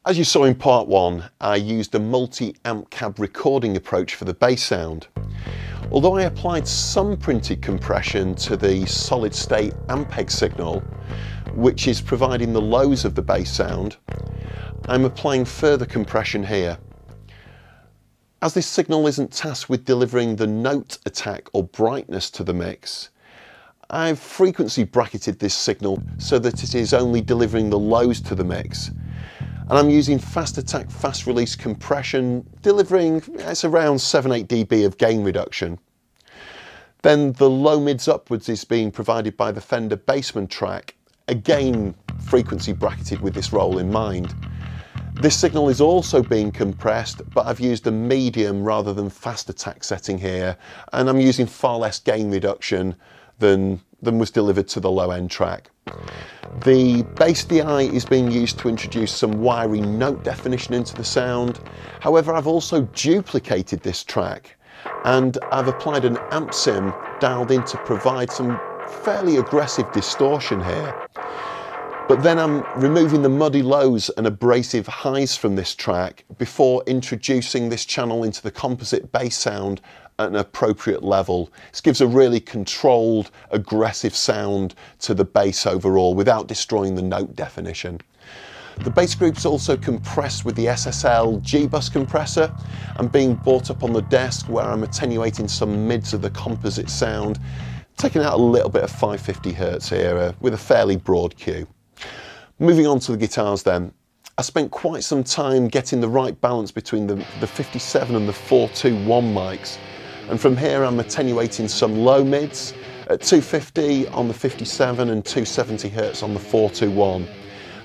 As you saw in part one, I used a multi-amp cab recording approach for the bass sound. Although I applied some printed compression to the solid state Ampeg signal, which is providing the lows of the bass sound, I'm applying further compression here. As this signal isn't tasked with delivering the note attack or brightness to the mix, I've frequency bracketed this signal so that it is only delivering the lows to the mix. And I'm using fast attack, fast release compression, delivering it's around 7-8 dB of gain reduction. Then the low mids upwards is being provided by the Fender Bassman track, again frequency bracketed with this roll in mind. This signal is also being compressed, but I've used a medium rather than fast attack setting here, and I'm using far less gain reduction than was delivered to the low end track. The bass DI is being used to introduce some wiry note definition into the sound. However, I've also duplicated this track and I've applied an amp sim dialed in to provide some fairly aggressive distortion here. But then I'm removing the muddy lows and abrasive highs from this track before introducing this channel into the composite bass sound at an appropriate level. This gives a really controlled, aggressive sound to the bass overall without destroying the note definition. The bass group's also compressed with the SSL G-Bus compressor and being brought up on the desk where I'm attenuating some mids of the composite sound, taking out a little bit of 550 Hz here with a fairly broad cue. Moving on to the guitars then. I spent quite some time getting the right balance between the 57 and the 421 mics. And from here I'm attenuating some low mids at 250 on the 57 and 270 Hz on the 421.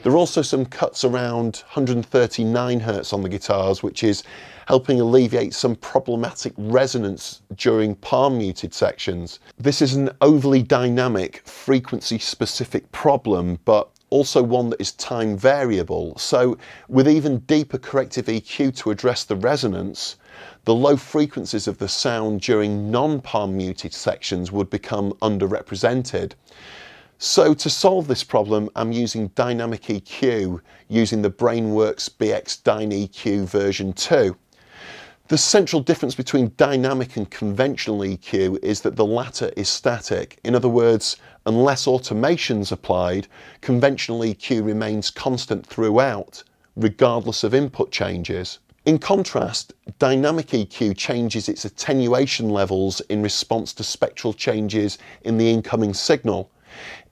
There are also some cuts around 139 Hz on the guitars, which is helping alleviate some problematic resonance during palm muted sections. This is an overly dynamic, frequency specific problem, but also one that is time variable. So with even deeper corrective EQ to address the resonance, the low frequencies of the sound during non-palm muted sections would become underrepresented. So to solve this problem, I'm using dynamic EQ using the Brainworx BX DynEQ version 2. The central difference between dynamic and conventional EQ is that the latter is static. In other words, unless automation's applied, conventional EQ remains constant throughout, regardless of input changes. In contrast, dynamic EQ changes its attenuation levels in response to spectral changes in the incoming signal.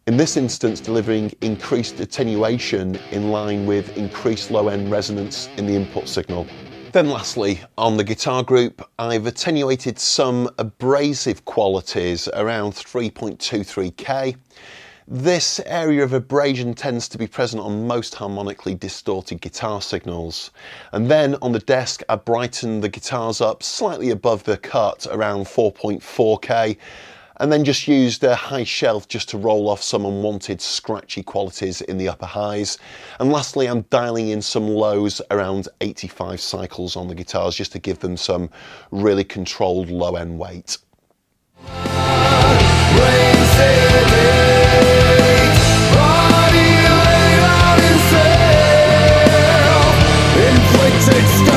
In this instance, delivering increased attenuation in line with increased low-end resonance in the input signal. Then lastly, on the guitar group, I've attenuated some abrasive qualities around 3.23K. This area of abrasion tends to be present on most harmonically distorted guitar signals. And then on the desk, I brightened the guitars up slightly above the cut, around 4.4K, and then just used a high shelf just to roll off some unwanted scratchy qualities in the upper highs. And lastly, I'm dialing in some lows around 85 cycles on the guitars just to give them some really controlled low end weight. Inflicted